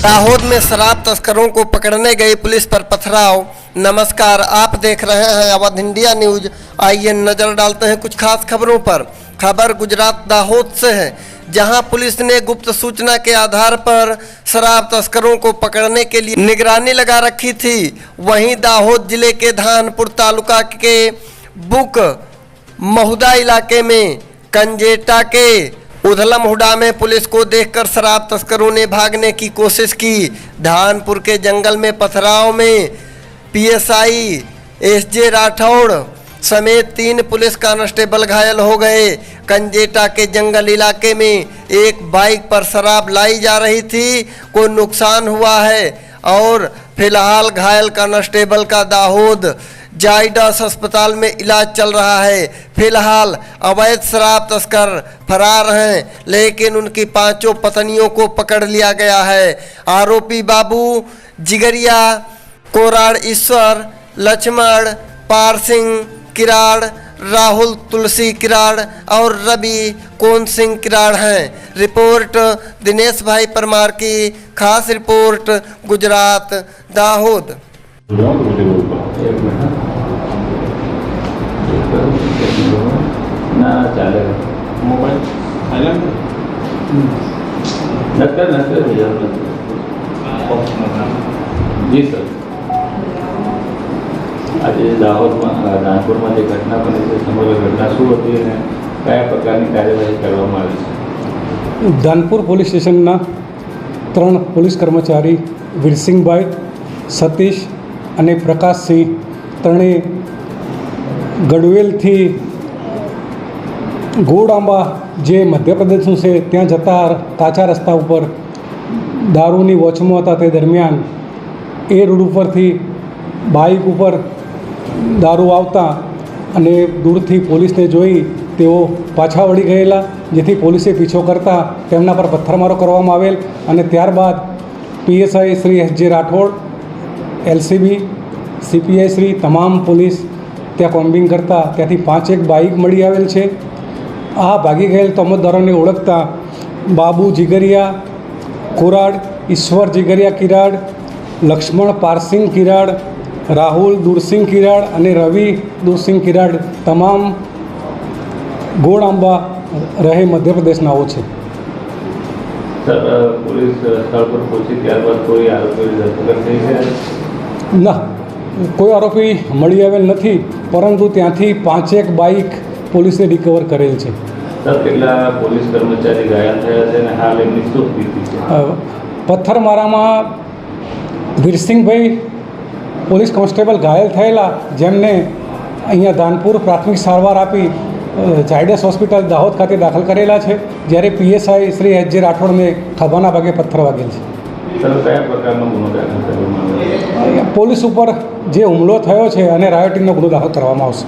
दाहोद में शराब तस्करों को पकड़ने गई पुलिस पर पथराव। नमस्कार, आप देख रहे हैं अवध इंडिया न्यूज। आइए नजर डालते हैं कुछ खास खबरों पर। खबर गुजरात दाहोद से है, जहां पुलिस ने गुप्त सूचना के आधार पर शराब तस्करों को पकड़ने के लिए निगरानी लगा रखी थी। वहीं दाहोद जिले के धानपुर तालुका के बुक महुदा इलाके में कंजेटा के उधलम हुडा में पुलिस को देखकर शराब तस्करों ने भागने की कोशिश की। धानपुर के जंगल में पथराव में पीएसआई एसजे राठौड़ समेत 3 पुलिस कांस्टेबल घायल हो गए। कंजेटा के जंगल इलाके में एक बाइक पर शराब लाई जा रही थी, कोई नुकसान हुआ है और फिलहाल घायल कांस्टेबल का दाहोद जाइडस अस्पताल में इलाज चल रहा है। फिलहाल अवैध शराब तस्कर फरार हैं, लेकिन उनकी 5 पत्नियों को पकड़ लिया गया है। आरोपी बाबू जिगरिया, कोराड़ ईश्वर, लक्ष्मण पार सिंह किराड़, राहुल तुलसी किराड़ और रवि कोन सिंह किराड़ हैं। रिपोर्ट दिनेश भाई परमार की खास रिपोर्ट गुजरात दाहोद। ना चाले मोबाइल साइलेंट नक्कर जी सर। आज दाहोद में धानपुर में घटना बनी है, समग्र घटना शू होती है, क्या प्रकार की कार्यवाही करवामां आवी छे? धानपुर पोलीस स्टेशनना 3 पोलीस कर्मचारी वीरसिंहभाई, सतीश અને પ્રકાશસિંહ ત્રણે ગઢવેલથી ગોળાંબા જે મધ્યપ્રદેશનું છે ત્યાં જતા કાચા રસ્તા ઉપર દારૂની વોચમાં હતા તે દરમિયાન એ રોડ ઉપરથી બાઇક ઉપર દારૂ આવતા અને દૂરથી પોલીસને જોઈ તેઓ પાછા વળી ગયેલા, જેથી પોલીસે પીછો કરતા તેમના પર પથ્થરમારો કરવામાં આવેલ અને ત્યારબાદ PSI Shri SJ Rathod, LCB, CPI Shri તમામ પોલીસ ત્યાં કોમ્બિંગ કરતા ત્યાંથી 5 બાઇક મળી આવેલ છે। આ ભાગી ગયેલ તોમતદારોને ઓળખતા બાબુ જીગરિયા કોરાડ, ઈશ્વર જીગરિયા કિરાડ, લક્ષ્મણ પારસિંહ કિરાડ, રાહુલ દુરસિંહ કિરાડ અને રવિ દુરસિંહ કિરાડ તમામ ગોળાંબા રહે મધ્યપ્રદેશનાઓ છે। सर, पुलिस स्थल पर पहुंची त्यारबाद कोई आरोपी धरपकड़ थई है? ના, કોઈ આરોપી મળી આવેલ નથી, પરંતુ ત્યાંથી 5 બાઇક પોલીસે રિકવર કરેલ છે। સર, કેટલા પોલીસ કર્મચારી ઘાયલ થયા છે અને હાલ એમની શું સ્થિતિ છે? પથ્થરમારામાં વીરસિંહભાઈ પોલીસ કોન્સ્ટેબલ ઘાયલ થયેલા, જેમને અહીંયા ધાનપુર પ્રાથમિક સારવાર આપી જાયડસ હોસ્પિટલ દાહોદ ખાતે દાખલ કરેલા છે, જ્યારે પીએસઆઈ શ્રી એસજે રાઠોડને ખભાના ભાગે પથ્થર વાગેલ છે। સર, કયા પ્રકારનો ગુનો દાખલ કરવામાં આવ્યો? પોલીસ ઉપર જે હુમલો થયો છે અને રાયોટિંગનો ગુનો દાખલ કરવામાં આવશે।